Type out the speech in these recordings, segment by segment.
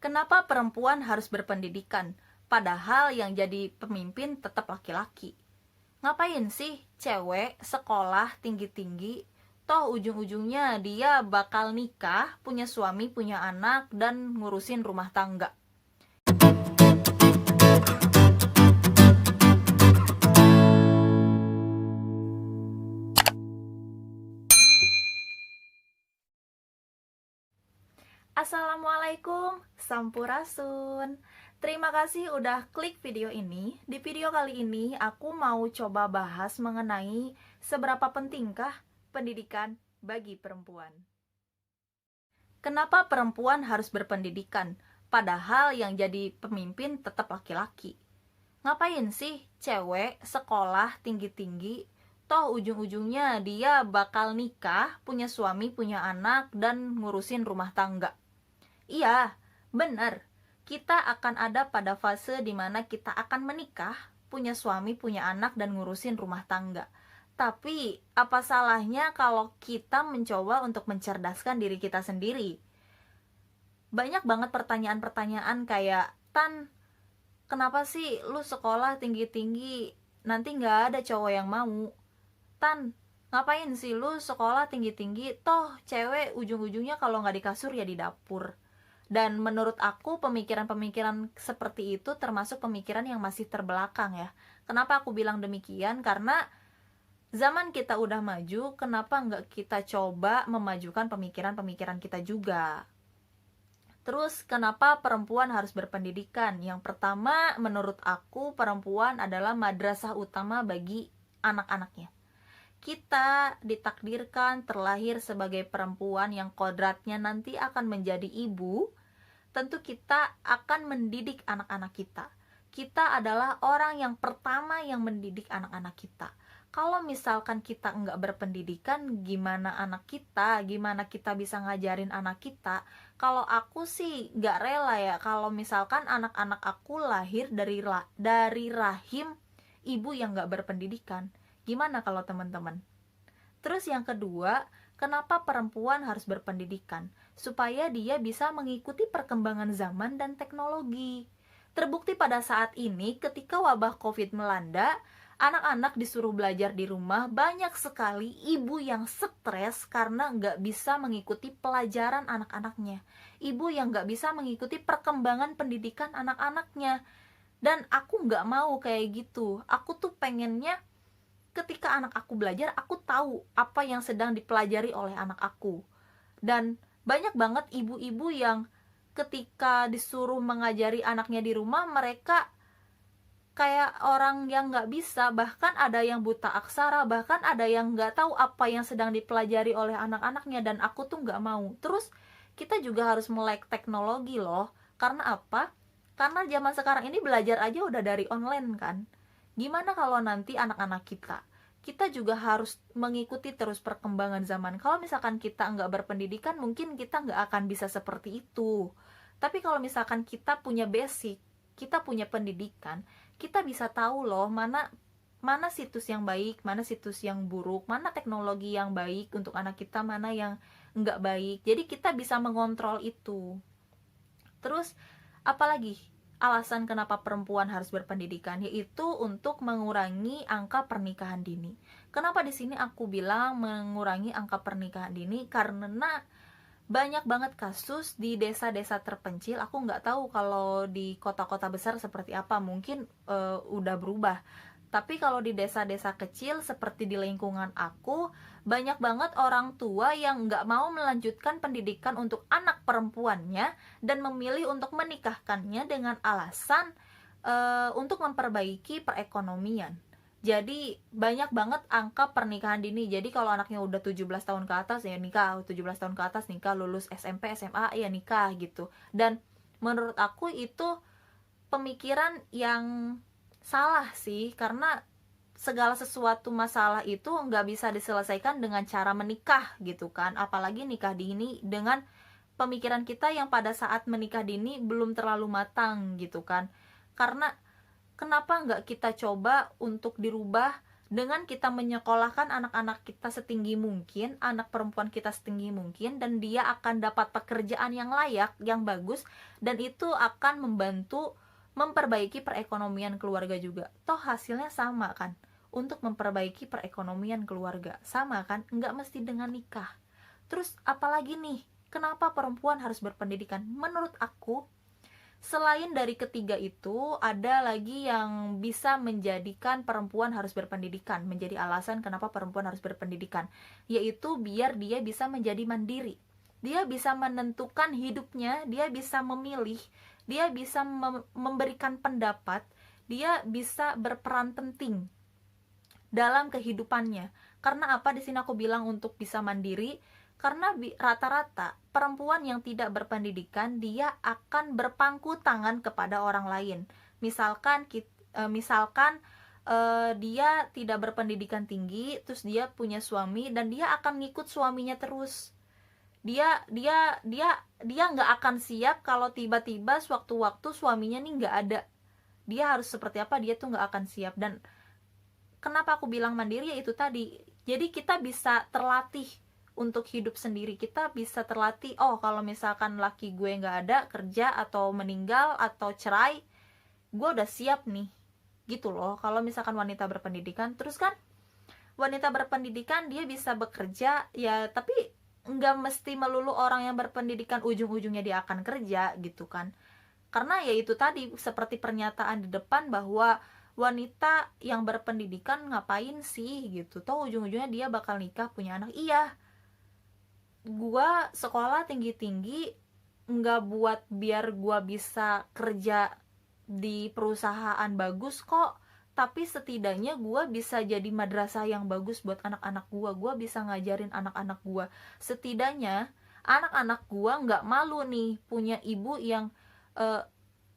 Kenapa perempuan harus berpendidikan, padahal yang jadi pemimpin tetap laki-laki? Ngapain sih cewek sekolah tinggi-tinggi, toh ujung-ujungnya dia bakal nikah, punya suami, punya anak, dan ngurusin rumah tangga. Assalamualaikum, Sampurasun. Terima kasih udah klik video ini. Di video kali ini aku mau coba bahas mengenai seberapa pentingkah pendidikan bagi perempuan. Kenapa perempuan harus berpendidikan, padahal yang jadi pemimpin tetap laki-laki? Ngapain sih cewek sekolah tinggi-tinggi, toh ujung-ujungnya dia bakal nikah, punya suami, punya anak, dan ngurusin rumah tangga. Iya, benar. Kita akan ada pada fase dimana kita akan menikah, punya suami, punya anak, dan ngurusin rumah tangga. Tapi, apa salahnya kalau kita mencoba untuk mencerdaskan diri kita sendiri? Banyak banget pertanyaan-pertanyaan kayak, Tan, kenapa sih lu sekolah tinggi-tinggi, nanti nggak ada cowok yang mau? Tan, ngapain sih lu sekolah tinggi-tinggi, toh cewek ujung-ujungnya kalau nggak di kasur ya di dapur. Dan menurut aku pemikiran-pemikiran seperti itu termasuk pemikiran yang masih terbelakang ya. Kenapa aku bilang demikian? Karena zaman kita udah maju, kenapa nggak kita coba memajukan pemikiran-pemikiran kita juga? Terus kenapa perempuan harus berpendidikan? Yang pertama, menurut aku perempuan adalah madrasah utama bagi anak-anaknya. Kita ditakdirkan terlahir sebagai perempuan yang kodratnya nanti akan menjadi ibu. Tentu kita akan mendidik anak-anak kita. Kita adalah orang yang pertama yang mendidik anak-anak kita. Kalau misalkan kita nggak berpendidikan, gimana anak kita? Gimana kita bisa ngajarin anak kita? Kalau aku sih nggak rela ya, kalau misalkan anak-anak aku lahir dari rahim ibu yang nggak berpendidikan. Gimana kalau teman-teman? Terus yang kedua, kenapa perempuan harus berpendidikan? Supaya dia bisa mengikuti perkembangan zaman dan teknologi. Terbukti pada saat ini ketika wabah COVID melanda, anak-anak disuruh belajar di rumah, banyak sekali ibu yang stres karena nggak bisa mengikuti pelajaran anak-anaknya. Ibu yang nggak bisa mengikuti perkembangan pendidikan anak-anaknya. Dan aku nggak mau kayak gitu. Aku tuh pengennya ketika anak aku belajar, aku tahu apa yang sedang dipelajari oleh anak aku. Dan banyak banget ibu-ibu yang ketika disuruh mengajari anaknya di rumah, mereka kayak orang yang nggak bisa, bahkan ada yang buta aksara, bahkan ada yang nggak tahu apa yang sedang dipelajari oleh anak-anaknya, dan aku tuh nggak mau. Terus kita juga harus melek teknologi loh. Karena apa? Karena zaman sekarang ini belajar aja udah dari online kan. Gimana kalau nanti anak-anak kita juga harus mengikuti terus perkembangan zaman. Kalau misalkan kita nggak berpendidikan, mungkin kita nggak akan bisa seperti itu. Tapi kalau misalkan kita punya basic, kita punya pendidikan, kita bisa tahu loh mana situs yang baik, mana situs yang buruk, mana teknologi yang baik untuk anak kita, mana yang nggak baik. Jadi kita bisa mengontrol itu. Terus apalagi alasan kenapa perempuan harus berpendidikan, yaitu untuk mengurangi angka pernikahan dini. Kenapa di sini aku bilang mengurangi angka pernikahan dini? Karena banyak banget kasus di desa-desa terpencil. Aku nggak tahu kalau di kota-kota besar seperti apa, mungkin udah berubah. Tapi kalau di desa-desa kecil seperti di lingkungan aku, banyak banget orang tua yang nggak mau melanjutkan pendidikan untuk anak perempuannya dan memilih untuk menikahkannya dengan alasan untuk memperbaiki perekonomian. Jadi banyak banget angka pernikahan dini. Jadi kalau anaknya udah 17 tahun ke atas ya nikah, 17 tahun ke atas nikah, lulus SMP, SMA ya nikah gitu. Dan menurut aku itu pemikiran yang salah sih, karena segala sesuatu masalah itu nggak bisa diselesaikan dengan cara menikah gitu kan, apalagi nikah dini dengan pemikiran kita yang pada saat menikah dini belum terlalu matang gitu kan. Karena kenapa nggak kita coba untuk dirubah Dengan kita menyekolahkan anak-anak kita setinggi mungkin, anak perempuan kita setinggi mungkin, dan dia akan dapat pekerjaan yang layak, yang bagus, dan itu akan membantu memperbaiki perekonomian keluarga juga. Toh hasilnya sama kan, untuk memperbaiki perekonomian keluarga. Sama kan, nggak mesti dengan nikah. Terus apalagi nih, kenapa perempuan harus berpendidikan? Menurut aku, selain dari ketiga itu, ada lagi yang bisa menjadikan perempuan harus berpendidikan, menjadi alasan kenapa perempuan harus berpendidikan, yaitu biar dia bisa menjadi mandiri. Dia bisa menentukan hidupnya, dia bisa memilih, dia bisa memberikan pendapat, dia bisa berperan penting dalam kehidupannya. Karena apa di sini aku bilang untuk bisa mandiri? Karena rata-rata perempuan yang tidak berpendidikan, dia akan berpangku tangan kepada orang lain. Misalkan dia tidak berpendidikan tinggi, terus dia punya suami dan dia akan ngikut suaminya terus. Dia nggak akan siap kalau tiba-tiba sewaktu-waktu suaminya nih nggak ada. Dia harus seperti apa, dia tuh nggak akan siap. Dan kenapa aku bilang mandiri, ya itu tadi. Jadi kita bisa terlatih untuk hidup sendiri. Kita bisa terlatih, oh kalau misalkan laki gue nggak ada, kerja atau meninggal atau cerai, gue udah siap nih, gitu loh. Kalau misalkan wanita berpendidikan, terus kan wanita berpendidikan dia bisa bekerja, ya tapi nggak mesti melulu orang yang berpendidikan ujung-ujungnya dia akan kerja gitu kan. Karena ya itu tadi, seperti pernyataan di depan bahwa wanita yang berpendidikan ngapain sih gitu, toh ujung-ujungnya dia bakal nikah, punya anak. Iya, gua sekolah tinggi-tinggi nggak buat biar gua bisa kerja di perusahaan bagus kok, tapi setidaknya gua bisa jadi madrasah yang bagus buat anak-anak gua bisa ngajarin anak-anak gua. Setidaknya anak-anak gua nggak malu nih punya ibu yang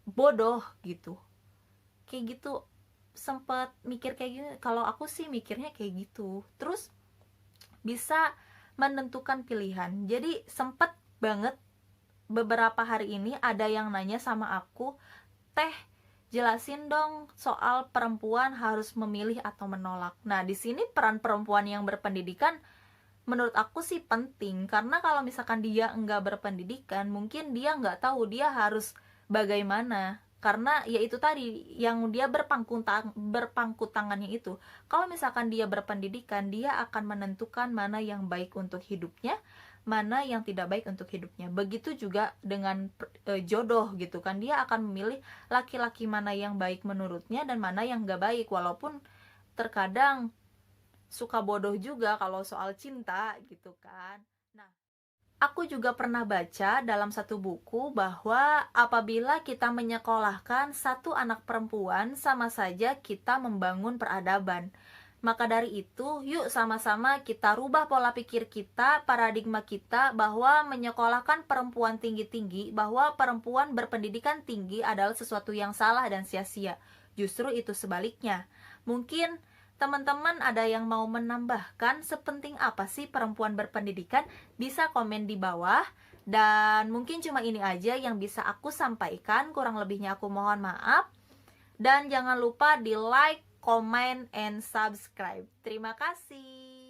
bodoh gitu. Kayak gitu, sempet mikir kayak gini. Kalau aku sih mikirnya kayak gitu. Terus bisa menentukan pilihan. Jadi sempet banget beberapa hari ini ada yang nanya sama aku, "Teh, jelasin dong soal perempuan harus memilih atau menolak." Nah, di sini peran perempuan yang berpendidikan menurut aku sih penting, karena kalau misalkan dia enggak berpendidikan, mungkin dia nggak tahu dia harus bagaimana. Karena ya itu tadi yang dia berpangku tangannya itu. Kalau misalkan dia berpendidikan, dia akan menentukan mana yang baik untuk hidupnya, mana yang tidak baik untuk hidupnya. Begitu juga dengan jodoh gitu kan, dia akan memilih laki-laki mana yang baik menurutnya dan mana yang gak baik. Walaupun terkadang suka bodoh juga kalau soal cinta gitu kan. Nah, aku juga pernah baca dalam satu buku bahwa apabila kita menyekolahkan satu anak perempuan, sama saja kita membangun peradaban. Maka dari itu, yuk sama-sama kita rubah pola pikir kita, paradigma kita, bahwa menyekolahkan perempuan tinggi-tinggi, bahwa perempuan berpendidikan tinggi adalah sesuatu yang salah dan sia-sia. Justru itu sebaliknya. Mungkin teman-teman ada yang mau menambahkan sepenting apa sih perempuan berpendidikan? Bisa komen di bawah. Dan mungkin cuma ini aja yang bisa aku sampaikan, kurang lebihnya aku mohon maaf. Dan jangan lupa di like, comment, and subscribe. Terima kasih.